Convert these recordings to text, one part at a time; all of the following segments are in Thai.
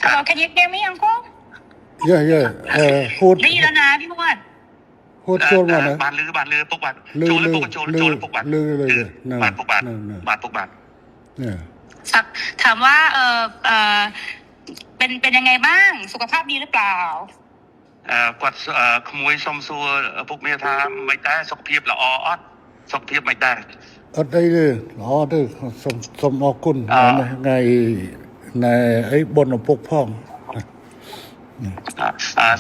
Hello, can you hear me, Uncle? hút ได้ยินแล้วนะพี่มวด hút chôn vào này บ้านลือปกบัตร lư โจร lư ปกโจร lư ปกบัตร lư lư บ้านปกบัตร nè บ้านปกบัตร nè ถามว่าเป็นยังไงบ้างสุขภาพดีหรือเปล่า គាត់ក្មួយសុំសួរពុកមាថាមិនដែរសុខភាពល្អអត់សុខភាពមិនដែរ ở đây đó đây sum ở kun ngày này ấy bồn ở phục phong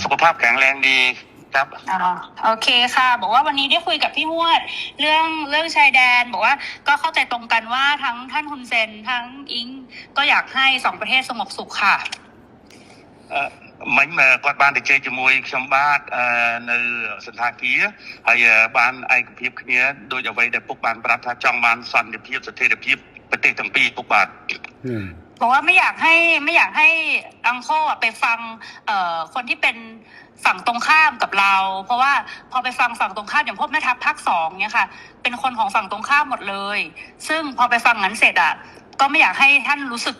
สุขภาพแข็งแรงดีครับ โอเคค่ะบอกว่าวันนี้ได้คุยกับพี่มวดเรื่องชายแดนบอกว่าก็เข้าใจตรงกันว่าทั้งท่านฮุนเซนทั้งอิงก็อยากให้สองประเทศสงบสุขค่ะមិញគាត់បានទៅជែកជាមួយខ្ញុំបាទនៅសន្តាគារហើយបានឯកភាពគ្នាដោយអ្វីដែលពុកបានប្រាប់ថាចង់បានសន្តិភាពស្ថិរភាពប្រទេសទាំងពីរពុកបាទบอกว่าไม่อยากให้อังโคไปฟังคนที่เป็นฝั่งตรงข้ามกับเราเพราะว่าพอไปฟังฝั่งตรงข้ามอย่างพวกแม่ทัพภาค2เนี่ยค่ะเป็นคนของฝั่งตรงข้ามหมดเลยซึ่งพอไปฟังนั้นเสร็จก็ไม่อยากให้ท่านรู้สึก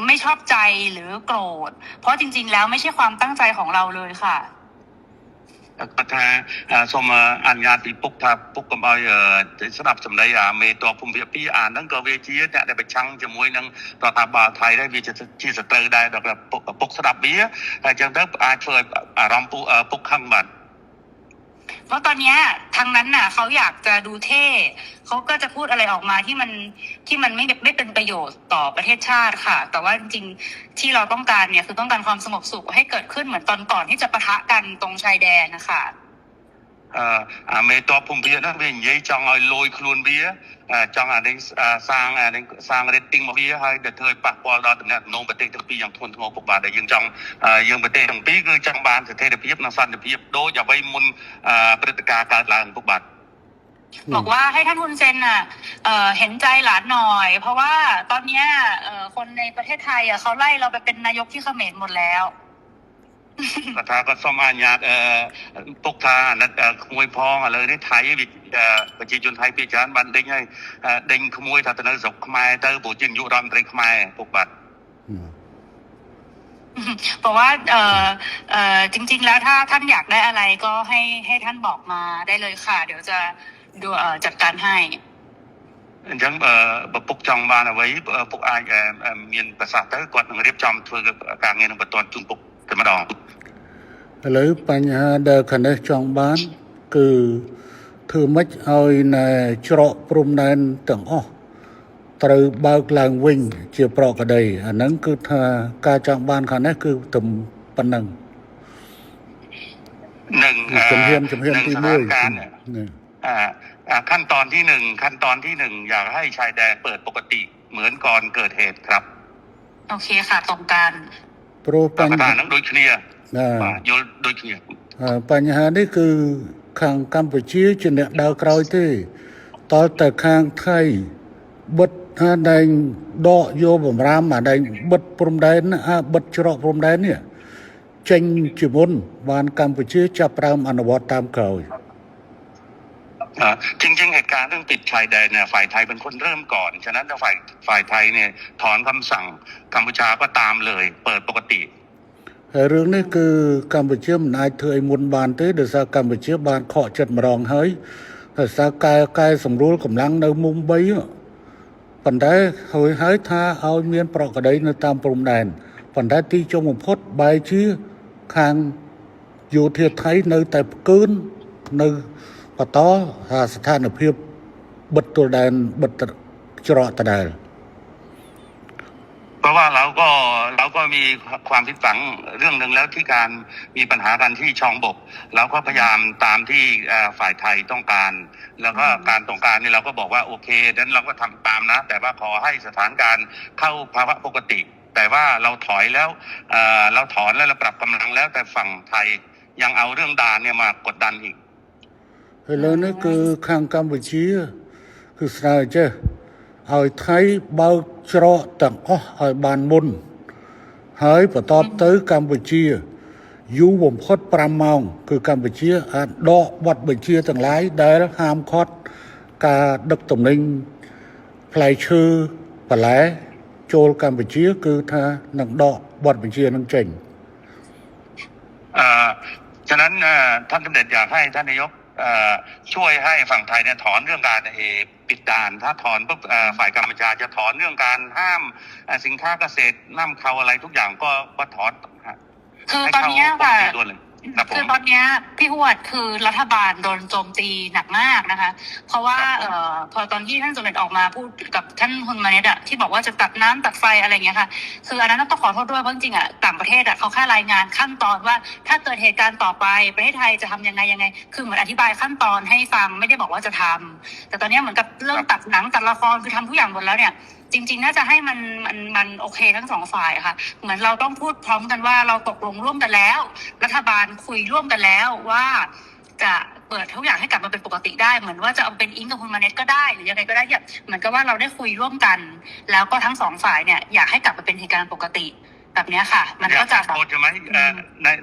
ไม่ชอบใจหรือโกรธเพราะจริงๆแล้วไม่ใช่ความตั้งใจของเราเลยค่ะគាត់ថាសូមអនុញ្ញាតពីពុកថាពុកកុំឲ្យស្ដាប់សម្ដីមេតបភូមិភាគ2ហ្នឹងក៏វាជាអ្នកដែលប្រឆាំងជាមួយនឹងរដ្ឋាភិបាលថៃដែរវាជាសត្រូវដែរដល់ពុកស្ដាប់វាហើយអញ្ចឹងទៅអាចធ្វើឲ្យអាรมណ៍ពុកខឹងបាទเพราะตอนนี้ทางนั้นน่ะเขาอยากจะดูเท่เขาก็จะพูดอะไรออกมาที่มันไม่เป็นประโยชน์ต่อประเทศชาติค่ะแต่ว่าจริงๆที่เราต้องการเนี่ยคือต้องการความสงบสุขให้เกิดขึ้นเหมือนตอนก่อนที่จะปะทะกันตรงชายแดนนะคะមេតបភូមិភាគហ្នឹងវានិយាយចង់ឲ្យលយខ្លួនវាចង់នេះសាង rating មកវាហើយទៅធ្វើឲ្យប៉ះពាល់ដល់តំណែងប្រទេសទាំងពីរយ៉ាងធ្ងន់ធ្ងរពុកបាទដែលយើងប្រទេសទាំងពីរគឺចង់បានស្ថិរភាពនិងសន្តិភាពដូចអ្វីមុនព្រឹត្តិការណ៍កើតឡើងពុកបាទบอกว่าให้ท่านฮุนเซนเห็นใจหลานหน่อยเพราะว่าตอนนี้คนในประเทศไทยเขาไล่เราไปเป็นนายกที่เขมรหมดแล้วគាត់ថាគាត់សូមអនុញ្ញាតពុកថាអាណិតក្មួយផងឥឡូវនេះថៃប្រជាជនថៃពីច្រើនបានដេញហើយដេញក្មួយថាទៅនៅស្រុកខ្មែរទៅព្រោះជានាយករដ្ឋមន្ត្រីខ្មែរពុកបាទบอกว่าจริงๆแล้วถ้าท่านอยากได้อะไรก็ให้ท่านบอกมาได้เลยค่ะเดี๋ยวจะดูจัดการให้អញ្ចឹងបើពុកចង់បានអ្វីពុកអាចមានប្រសាសន៍ទៅគាត់នឹងរៀបចំធ្វើការងារនឹងបន្តជូនពុកតែម្ដងឥឡូវបញ្ហាដែលខាងនេះចង់បានគឺធ្វើម៉េចឲ្យនៅច្រកព្រំដែនទាំងអស់ត្រូវបើកឡើងវិញជាប្រក្រតីអាហ្នឹងគឺថាការចង់បានខាងនេះគឺតែប៉ុណ្ណឹងនឹងជំហានទី1ขั้นตอนที่1อยากให้ชายแดนเปิดปกติเหมือนก่อนเกิดเหตุครับโอเคค่ะตรงกันព្រោះបញ្ហាហ្នឹងដូចគ្នាយល់ដូចគ្នាបញ្ហានេះគឺខាងកម្ពុជាជាអ្នកដើរក្រោយទេតើតែខាងថៃបិទដែងដកយកបំរាមដែងបិទព្រំដែនបិទច្រកព្រំដែននេះចេញជាមុនបានកម្ពុជាចាប់ផ្ដើមអនុវត្តតាមក្រោយจริงๆเหตุการณ์เรื่องปิดชายแดนเนี่ยฝ่ายไทยเป็นคนเริ่มก่อนฉะนั้นถ้าฝ่ายไทยเนี่ยถอนคำสั่งกัมพูชาก็ตามเลยเปิดปกติហើយរឿងនេះគឺកម្ពុជាមិនអាចធ្វើឲ្យមុនបានទេដោយសារកម្ពុជាបានខកចិត្តម្ដងហើយដោយសារកែសម្រួលកម្លាំងនៅមុំ3ប៉ុន្តែហើយថាឲ្យមានប្រក្រតីនៅតាមព្រំដែនប៉ុន្តែទីចុងបំផុតបែរជាខាងយោធាថៃនៅតែផ្កើននៅបន្តស្ថានភាពបិទទល់ដែនបិទច្រកដដែលเพราะว่าเราก็มีความผิดหวังเรื่องหนึ่งแล้วที่การมีปัญหากันที่ชองบกเราก็พยายามตามที่ฝ่ายไทยต้องการแล้วก็การต้องการนี่เราก็บอกว่าโอเคนั้นเราก็ทำตามนะแต่ว่าขอให้สถานการณ์เข้าภาวะปกติแต่ว่าเราถอยแล้วเราถอนแล้วเราปรับกำลังแล้วแต่ฝั่งไทยยังเอาเรื่องด่านเนี่ยมากดดันอีกហើយលើនេះគឺខាងកម្ពុជាគឺស្នើចេះឲ្យថៃបើកច្រកទាំងអស់ឲ្យបានមុនហើយបន្តទៅកម្ពុជាយូរបំផុត5ម៉ោងគឺកម្ពុជាអាចដកបទបញ្ជាទាំងឡាយដែលហាមឃាត់ការដឹកទំនិញផ្លែឈើបន្លែចូលកម្ពុជាគឺថានឹងដក บอดบัญชีนังเจง ฉะนั้นท่านสมเด็จอยากให้ท่านนายกช่วยให้ฝั่งไทยเนี่ยถอนเรื่องการปิดด่านถ้าถอนปุ๊บฝ่ายกัมพูชาจะถอนเรื่องการห้ามสินค้าเกษตรนำเข้าอะไรทุกอย่างก็ถอน คือตอนนี้ค่ะ คือ ตอนนี้พี่หวดคือรัฐบาลโดนโจมตีหนักมากนะคะเพราะว่าพอตอนที่ท่านสมเด็จออกมาพูดกับท่านฮุนมาเนตอะที่บอกว่าจะตัดน้ำตัดไฟอะไรอย่างเงี้ยค่ะคืออันนั้นต้องขอโทษด้วยเพราะจริงๆอะต่างประเทศอะเขาแค่รายงานขั้นตอนว่าถ้าเกิดเหตุการณ์ต่อไปประเทศไทยจะทำยังไงคือเหมือนอธิบายขั้นตอนให้ฟังไม่ได้บอกว่าจะทำแต่ตอนนี้เหมือนกับเรื่องตัดหนังตัดละครคือทำทุกอย่างหมดแล้วเนี่ยจริงๆน่าจะให้มันโอเคทั้งสองฝ่ายค่ะเหมือนเราต้องพูดพร้อมกันว่าเราตกลงร่วมกันแล้วรัฐบาลคุยร่วมกันแล้วว่าจะเปิดทุกอย่างให้กลับมาเป็นปกติได้เหมือนว่าจะเอาเป็นอิงกับคุณมาเน็ตก็ได้หรือยังไงก็ได้เหมือนกับว่าเราได้คุยร่วมกัน แล้วก็ทั้งสองฝ่ายเนี่ยอยากให้กลับมาเป็นเหตุการณ์ปกติแบบนี้ค่ะมันก็จะโพสใช่ไหม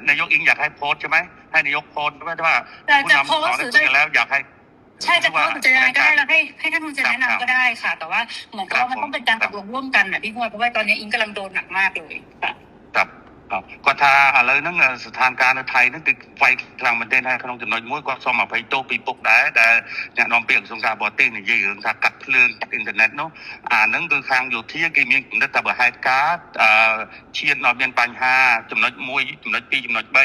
นายกอิงอยากให้โพสใช่ไหมให้นายกโพสว่าผู้นำสองได้คุยกันแล้วอยากให้ใช่จะโพสจะยังไงก็ได้แล้วให้ท่านมุนจะแนะนำก็ได้ค่ะแต่ว่าเหมือนกับว่ามันต้องเป็นการตกลงร่วมกันนะพี่พวดเพราะว่าตอนนี้อิงกำลังโดนหนักมากเลยค่ะก็ถ้าอะไรนั่งสถานการณ์ไทยนั่นคือไฟกลางประเทศให้ขนมจุดน้อยมุ้ยก็สมัครไปโตปีปกได้แต่เนี่ยน้องเปลี่ยนสงครามบอเต้เนี่ยยืนกัดเพลิงกัดอินเทอร์เน็ตเนาะนั่งคือคางอยู่ที่กีมีนักแต่แบบไฮการ์ดเชียนนอเบียนปัญหาจุดน้อยมุ้ยจุดน้อยปีจุดน้อยใบ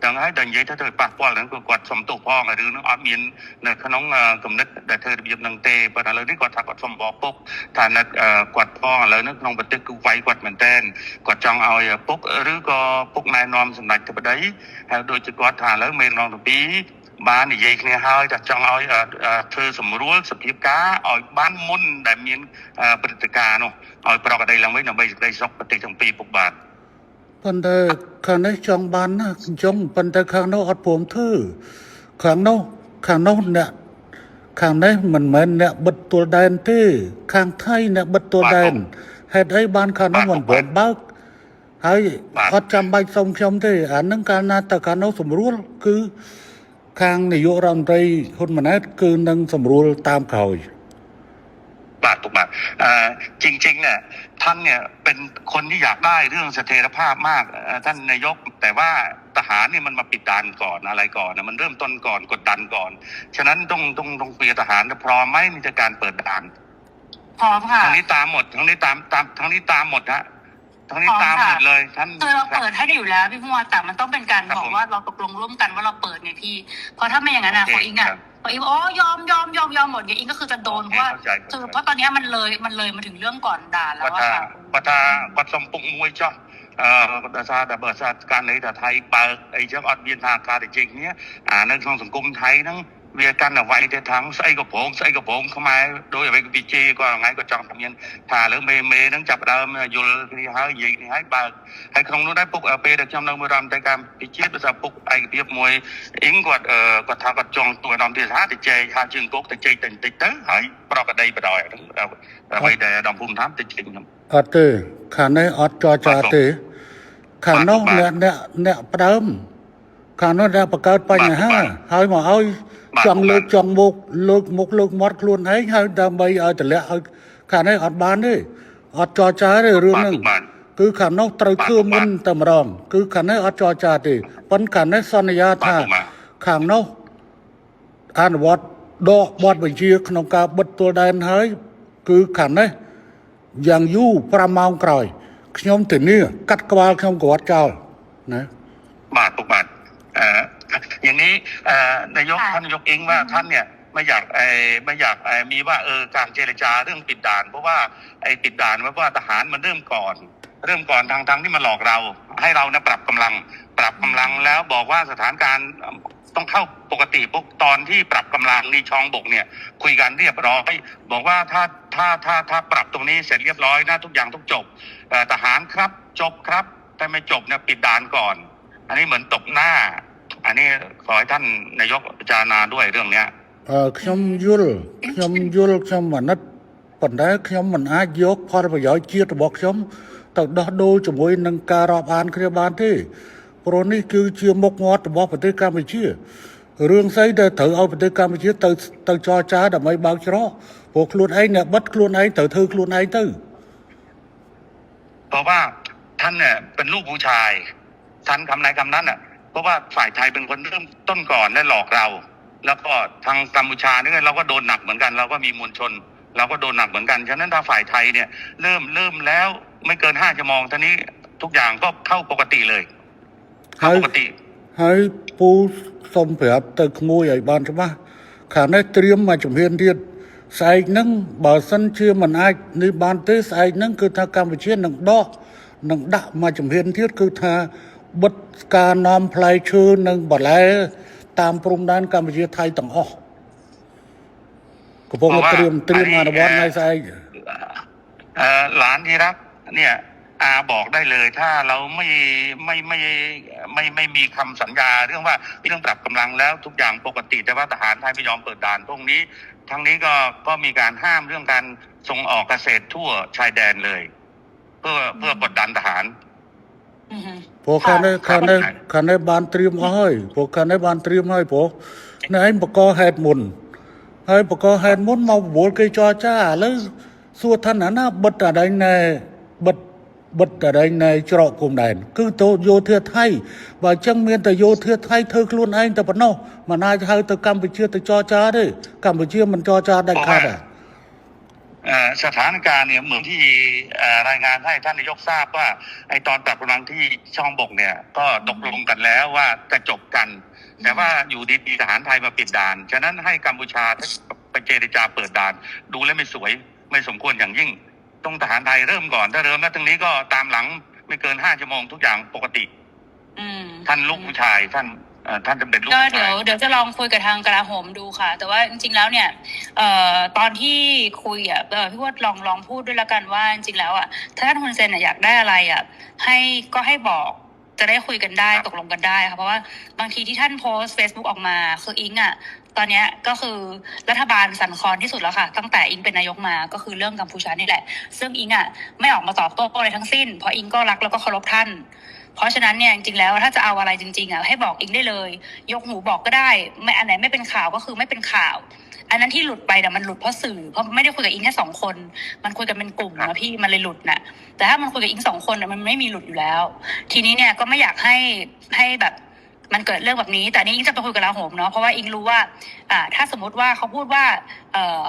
ดังนั้นดังยัยถ้าเธอปากป้อนนั้นก็กดสมตุพ่อหรือน้องออเบียนในขนมกำเนิดแต่เธอเบียบนังเตะปัญหาเลยนี่กดถักกดสมบอกปุ๊บฐานนักกดพ่อแล้วนึกน้องบันทึกคือไฟกดเหมือนเต้นกดจังเอาปุ๊บหรือก็ปุ๊กนายนอมสำนักจะไปได้โดยจะกอดฐานแล้วเมนลองตัวปีบ้านนี่ยัยเนี่ยให้จะจังเอาเธอสมรู้สพิบก้าเอาบ้านมุ่นแต่มีปฏิการเนาะเอาปลอกอะไรลังไว้หน่อยไปได้ซอกปฏิทั้งปีปุกบาทปันแต่ข้างในจองบ้านนะจองปันแต่ข้างนอกอัดผมเธอข้างนอกเนี่ยข้างในมันเหมือนเนี่ยบัดตัวแดนที่ข้างไทยเนี่ยบัดตัวแดนให้ได้บ้านข้างนอกมันเปิดบ้าให้อัดจำใบทรงชมที่นั่งการนาตการนอกสมรู้คือข้างนายกรัฐมนตรีคนมันนั้นคือนั่งสมรู้ตามเขาบาทถูกบาทจริงๆเนี่ยท่านเนี่ยเป็นคนที่อยากได้เรื่องเสถียรภาพมากท่านนายกแต่ว่าทหารเนี่ยมันมาปิดด่านก่อนอะไรก่อนนะมันเริ่มต้นก่อนกดดันก่อนฉะนั้นต้องคุยกับทหารพร้อมไหมในการเปิดด่านพร้อมค่ะทั้งนี้ตามหมดทั้งนี้ตามทั้งนี้ตามหมดฮะทั้งนี้ตามหมดเลยท่านคือเราเปิดให้อยู่แล้วพี่พวดแต่มันต้องเป็นการบอกว่าเราตกลงร่วมกันว่าเราเปิดไงพี่เพราะถ้าไม่อย่างนั้นขออิงพออิงยอมหมดเนี่ยอิงก็คือจะโดนเพราะว่าคือเพราะตอนนี้มันเลยมาถึงเรื่องก่อนด่าแล้วว่าค่ะก็สมปุงมวยจ้ะแต่ซาแต่เบิดซาการในแต่ไทยเปิดไอ้เจ้าอดเบียนทางการจริงเนี้ยในทางสังคมไทยนั่งเวียกันเอาไว้แต่ทั้งใส่กระโปรงเข้ามาโดยไปกับพีเจก็ไงก็จังทำยันถ่าหรือเมย์นั่งจับดาวอยู่ที่หายยิงให้เปิดให้คงนู้นได้ปุ๊กเปย์เด็กจำนวนมือรำแต่การพีเจภาษาปุ๊กไอ้เบียบมวยอิงกดทางกดจองตัวนำที่ท้าแต่เจหาจึงปุ๊กแต่เจติดเต๋อหายปลอกกระไดไปดอยทั้งไปแต่ดำพุ่มท้ามติดจริงครับอัดเตะขาในอัดจอจ่าเตะขานอกเนี่ยประเดิมขานอกเนี่ยประกาศไปไงฮะให้มาเอาจังเลิกจังมุกเลิกมดคลุนให้ดำใบเอาแต่ละเอาขาในอัดบานด้วยอัดจอจ่าเลยเรื่องนึงคือขานอกตรึกคือมันตำรองคือขาในอัดจอจ่าดิปันขาในสัญญาท่าขานอกอ่านวัดดอกบอดบัญชีขนมกาบัดตัวแดนให้คือขาในอย่างยู่ประมาณกลอยขยมถึงนี่กัดกวาลขยมกวาดเจ้านะบาททุกบาทอย่างนี้นายกท่านนายกเองว่าท่านเนี่ยไม่อยากมีว่าการเจรจาเรื่องปิดด่านเพราะว่าไอ้ปิดด่านเพราะว่าทหารมันเริ่มก่อนทางที่มาหลอกเราให้เรานะปรับกำลังแล้วบอกว่าสถานการณ์ต้องเข้าปกติพวกตอนที่ปรับกำลังในช่องบกเนี่ยคุยกันเรียบร้อยบอกว่าถ้าปรับตรงนี้เสร็จเรียบร้อยนะทุกอย่างต้องจบทหารครับจบครับแต่ไม่จบเนี่ยปิดด่านก่อนอันนี้เหมือนตบหน้าอันนี้ขอให้ท่านนายกพิจารณาด้วยเรื่องเนี้ยขยมยุลขยมมันนัดปัญหาขยมมันอาจยกพอประโยชน์เชียร์บอกขยมตัดดอดูจมวยนังการอบานเคลียบานที่โปรนี่คือเชื่อมกงอดบอกปฏิกรรมไปเชื่อเรื่องไซเดอร์ถือเอาปฏิกรรมไปเชื่อตืจอจ้าแต่ไม่บางเฉพาะพวกคลุนไอ้เนี่ยบัดคลุนไอ้ตือคลุนไอ้ตือเพราะว่า ท่านเนี่ยเป็นลูกผู้ชายท่านคำไหนคำนั้นเพราะว่าฝ่ายไทยเป็นคนเริ่มต้นก่อนและหลอกเรา แล้วก็ทางกัมพูชาเนี่ยเราก็โดนหนักเหมือนกันเราก็มีมวลชนเราก็โดนหนักเหมือนกันฉะนั้นถ้าฝ่ายไทยเนี่ยเริ่มแล้วไม่เกิน5 ชั่วโมงท่านี้ทุกอย่างก็เข้าปกติเลยเข้าปกติហើយពូសុំប្រាប់ទៅក្មួយឲ្យបានច្បាស់ខាងនេះត្រៀមមកជំហានទៀតស្អែកហ្នឹងបើសិនជាមិនអាចនេះបានទេស្អែកហ្នឹងគឺថាកម្ពុជានឹងដាក់មកជំហានទៀតគឺថាបិទការនាំផ្លែឈើនិងបន្លែតាមព្រំដែនកម្ពុជាថៃទាំងអស់កំពុងត្រៀមអនុវត្តនៅស្អែកหลานที่รักเนี่ยอาบอกได้เลยถ้าเราไม่มีคำสัญญาเรื่องว่าเรื่องปรับกำลังแล้วทุกอย่างปกติแต่ว่าทหารไทยไม่ยอมเปิดด่านพวกนี้ทั้งนี้ก็มีการห้ามเรื่องการส่งออกเกษตรทั่วชายแดนเลยเพื่อกดดันทหารព្រោះខាងនេះបានត្រៀមអស់ហើយព្រោះខាងនេះបានត្រៀមហើយព្រោះនេះឯងបកហេតុមុនហើយបកហេតុមុនមកបវល់គេចរចាឥឡូវសួរថាណាបិទអដែងណែបិទអដែងណែច្រកគុំដែនគឺទៅយោធាថៃបើអញ្ចឹងមានតែយោធាថៃធ្វើខ្លួនឯងតែប៉ុណ្ណោះមិនអាចហៅទៅកម្ពុជាទៅចរចាទេកម្ពុជាមិនចរចាដាច់ខាតទេสถานการณ์เนี่ยเหมือนที่รายงานให้ท่านนายกทราบว่าไอตอนปรับกำลังที่ช่องบกเนี่ยก็ตกลงกันแล้วว่าจะจบกันแต่ว่าอยู่ดีๆทหารไทยมาปิดด่านฉะนั้นให้กัมพูชาไปเจรจาเปิดด่านดูแล้วไม่สวยไม่สมควรอย่างยิ่งต้องทหารไทยเริ่มก่อนถ้าเริ่มแล้วตรงนี้ก็ตามหลังไม่เกิน5 ชั่วโมงทุกอย่างปกติท่านลูกผู้ชายท่านจะเป็นลูกผู้ชายเดี๋ยวจะลองคุยกับทางกลาโหมดูค่ะแต่ว่าจริงๆแล้วเนี่ยตอนที่คุยพี่ว่าลองพูดด้วยละกันว่าจริงๆแล้วถ้าท่านฮุนเซนอยากได้อะไรให้บอกจะได้คุยกันได้ตกลงกันได้ค่ะเพราะว่าบางทีที่ท่านโพสต์ Facebook ออกมาคืออิงตอนนี้ก็คือรัฐบาลสั่นคลอนที่สุดแล้วค่ะตั้งแต่อิงเป็นนายกมาก็คือเรื่องกัมพูชานี่แหละซึ่งอิงไม่ออกมาตอบโต้อะไรทั้งสิ้นเพราะอิงก็รักแล้วก็เคารพท่านเพราะฉะนั้นเนี่ยจริงๆแล้วถ้าจะเอาอะไรจริงๆให้บอกอิงได้เลยยกหูบอกก็ได้ไม่อันไหนไม่เป็นข่าวก็คือไม่เป็นข่าวอันนั้นที่หลุดไปมันหลุดเพราะสื่อเพราะไม่ได้คุยกับอิงแค่2 คนมันคุยกันเป็นกลุ่มนะพี่มันเลยหลุดแต่ถ้ามันคุยกับอิง2 คนมันไม่มีหลุดอยู่แล้วทีนี้เนี่ยก็ไม่อยากให้แบบมันเกิดเรื่องแบบนี้แต่นี่อิงจะไปคุยกับกลาโหมเนาะเพราะว่าอิงรู้ว่าถ้าสมมติว่าเขาพูดว่า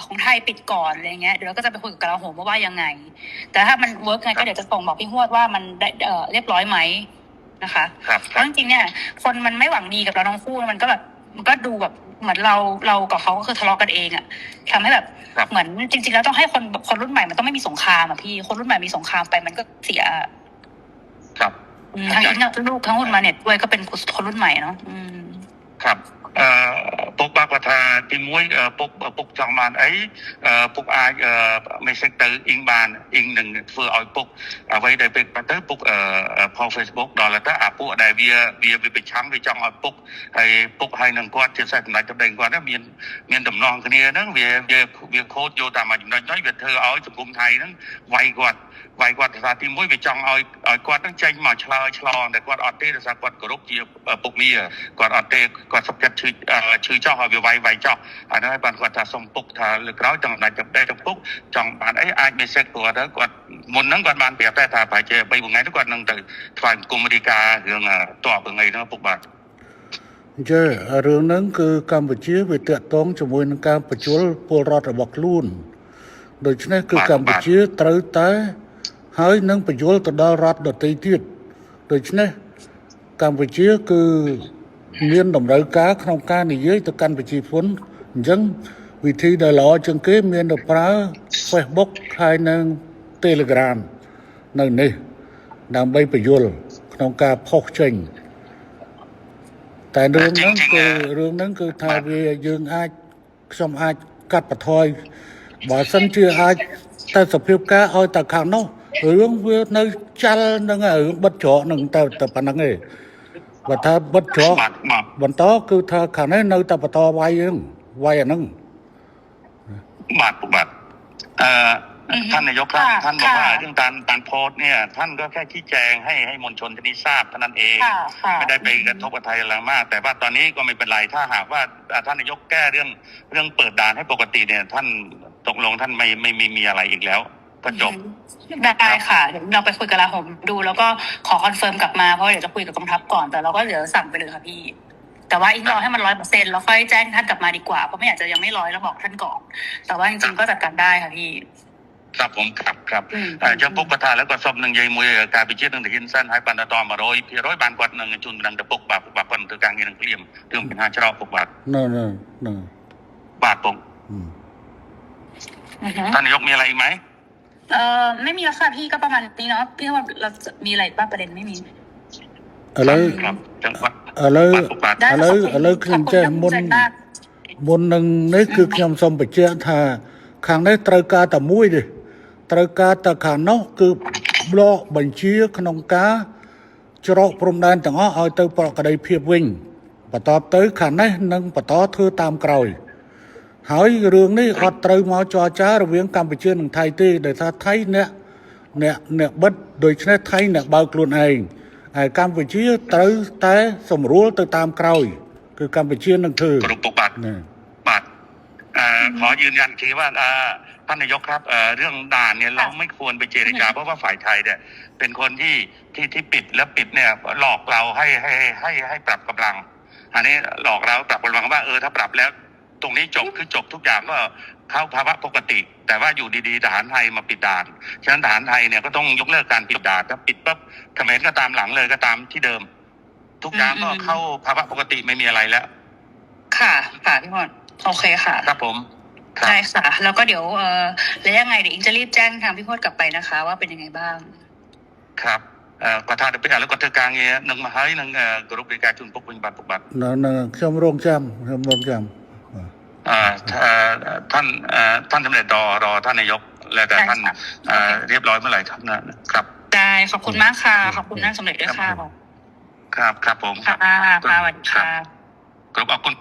ของไทยปิดก่อนอะไรเงี้ยเดี๋ยวเราก็จะไปคุยกับกลาโหมว่ายังไงแต่ถ้ามันเวิร์กไงก็เดี๋ยวจะส่งบอกพี่ฮวดว่ามันได้เรียบร้อยไหมนะคะเพราะจริงๆเนี่ยคนมันไม่หวังดีกับเราทั้งคู่มันก็ดูแบบเหมือนเรากับเขาก็คือทะเลาะกันเองทำให้แบบเหมือนจริงๆแล้วต้องให้คนรุ่นใหม่มันต้องไม่มีสงครามพี่คนรุ่นใหม่มีสงครามไปมันก็เสียครับทั้งอิงกับลูกทั้งหุ้นมาเน็ตด้วยก็เป็นคนรุ่นใหม่เนาะครับពុកបាក់គាត់ថាទី1ពុកចង់បានអីពុកអាច message ទៅអ៊ីងបានអ៊ីងនឹងធ្វើឲ្យពុកអ្វីដែលពេលទៅពុកផុស Facebook ដល់ទៅអាពួកដែលវាប្រឆាំងវាចង់ឲ្យពុកហើយនឹងគាត់ជាសេះសម្ដេចសម្ដីគាត់មានដំណងគ្នាហ្នឹងវាខូចយកតាមមួយចំណុចហ្នឹងវាធ្វើឲ្យសង្គមថៃហ្នឹងវាយគាត់ថាទី1វាចង់ឲ្យគាត់ហ្នឹងចេញមកឆ្លើយឆ្លងតែគាត់អត់ទេដោយសារគាត់គោរពជាពុកមាគាត់អត់ទេគាត់សុខចិត្តឈឺចោះឲ្យវាវាយចោះអានោះហើយបានគាត់ថាសុំពុកថាលើក្រោយចង់ដាច់ចាប់ទៅពុកចង់បានអីអាច message គាត់មុនហ្នឹងគាត់បានប្រាប់តែថាប្រហែលជា3 ថ្ងៃទៅគាត់នឹងទៅថ្វាយគុំរីការឿងតបរឿងអីហ្នឹងពុកបាទចារឿងហ្នឹងគឺកម្ពុជាវាតាក់ទងជាមួយនឹងការបញ្ជូលពលរដ្ឋរបស់ខ្លួនដូច្នេះគឺកម្ពុជាត្រូវតែហើយនឹងបញ្យល់ទៅដល់រដ្ឋដទៃទៀតដូច្នេះកម្ពុជាគឺមានតម្រូវការក្នុងការនិយាយទៅកាន់ប្រជាជនអញ្ចឹងវិធីដែលល្អជាងគេមានតែប្រើ Facebook ហើយនឹង Telegram នៅនេះដើម្បីបញ្យល់ក្នុងការផុសចេញតែរឿងហ្នឹងគឺថាវាយើងខ្ញុំអាចកាត់បន្ថយបើសិនជាអាចតែសភាពការឲ្យតែខាងនោះរឿងវានៅចាល់នឹងរឿងបិទច្រកនឹងតែប៉ុណ្្នឹងឯងបើថាបិទច្រកបន្តគឺថាខាងនេះនៅតែបន្តវាយអាហ្នឹងបាទท่านนายกท่านบอกว่าเรื่องการโพสต์เนี่ยท่านก็แค่ชี้แจงให้มวลชนที่นี้ทราบเท่านั้นเองไม่ได้ไปกระทบกับไทยอะไรมากแต่ว่าตอนนี้ก็ไม่เป็นไรถ้าหากว่าท่านนายกแก้เรื่องเปิดด่านให้ปกติเนี่ยท่านตกลงท่านไม่มีอะไรอีกแล้ว ก็จบ ได้ค่ะเดี๋ยวเราไปคุยกับลาผมดูแล้วก็ขอคอนเฟิร์มกลับมาเพราะเดี๋ยวจะคุยกับกองทัพก่อนแต่เราก็เดี๋ยวสั่งไปเลยค่ะพี่แต่ว่าอีกรอให้มัน100%แล้วค่อยแจ้งท่านกลับมาดีกว่าเพราะไม่อยากจะยังไม่100แล้วบอกท่านก่อนแต่ว่าจริงๆก็จัดการได้ค่ะพี่ ครับผมครับจะปกประธานแล้วก็สอบหนึ่งใหญ่มวยการไปเชี่ยหนึ่งถึงหินสั้นให้ปันตอมา100บานกว่าหนึ่งจุนดังจะปกบาทปันถือกลางเงินเกลี่ยมเรื่องเป็น5 ชรอปกบาท นั่น บาทปกท่านนายกมีอะไรอีกไหมไม่มีแล้วค่ะพี่ก็ประมาณนี้เนาะพี่ว่าเราจะมีอะไรบ้างประเด็นไม่มี อะไร ครับจังหวัด อะไร บาท อะไรខ្ញុំចេះមុននឹងនេះគឺខ្ញុំសូមបញ្ជាក់ថាខាងនេះត្រូវការតែមួយទេត្រូវការតែខាងនោះគឺប្លក់បញ្ជាក្នុងការច្រកព្រំដែនទាំងអស់ឲ្យទៅប្រក្តីភាពវិញបន្តទៅខាងនេះនឹងបន្តធ្វើតាមក្រោយហើយរឿងនេះអត់ត្រូវមកចរចារវាងកម្ពុជានិងថៃទេដោយថាថៃអ្នកបិទដូច្នេះថៃអ្នកបើកខ្លួនឯងហើយកម្ពុជាត្រូវតែសម្រួលទៅតាមក្រោយគឺកម្ពុជានឹងធ្វើ กรุปกบาทขอยืนยันทีว่าท่านนายกครับเรื่องด่านเนี่ยเราไม่ควรไปเจรจาเพราะว่าฝ่ายไทยเนี่ยเป็นคนที่ปิดแล้วปิดเนี่ยหลอกเราให้ปรับกำลังอันนี้หลอกเราปรับกำลังว่าถ้าปรับแล้วตรงนี้จบคือจบทุกอย่างก็เข้าภาวะปกติแต่ว่าอยู่ดีๆทหารไทยมาปิดด่านฉะนั้นทหารไทยเนี่ยก็ต้องยกเลิกการปิดด่านถ้าปิดปั๊บเขมรก็ตามหลังเลยก็ตามที่เดิมทุกอย่างก็เข้าภาวะปกติไม่มีอะไรแล้วค่ะพี่พรโอเคค่ะครับผมได้ค่ะแล้วก็เดี๋ยวแล้วยังไงเดี๋ยวอิงจะรีบแจ้งทางพี่พรกลับไปนะคะว่าเป็นยังไงบ้างครับก็ถ้าเป็นอะไรก็เธอกลางเงี้ยหนึ่งมาให้หนึ่งกรุ๊ปบริการจุนปกปฏิบัตินั่นខ្ញុំរងចាំท่านสำเร็จรอท่านนายกแล้วแต่ท่านเรียบร้อยเมื่อไหร่ครับได้ขอบคุณมากค่ะขอบคุณท่านสำเร็จด้วยค่ะครับผมค่ะสวัสดีค่ะกรุ๊ปขอบคุณ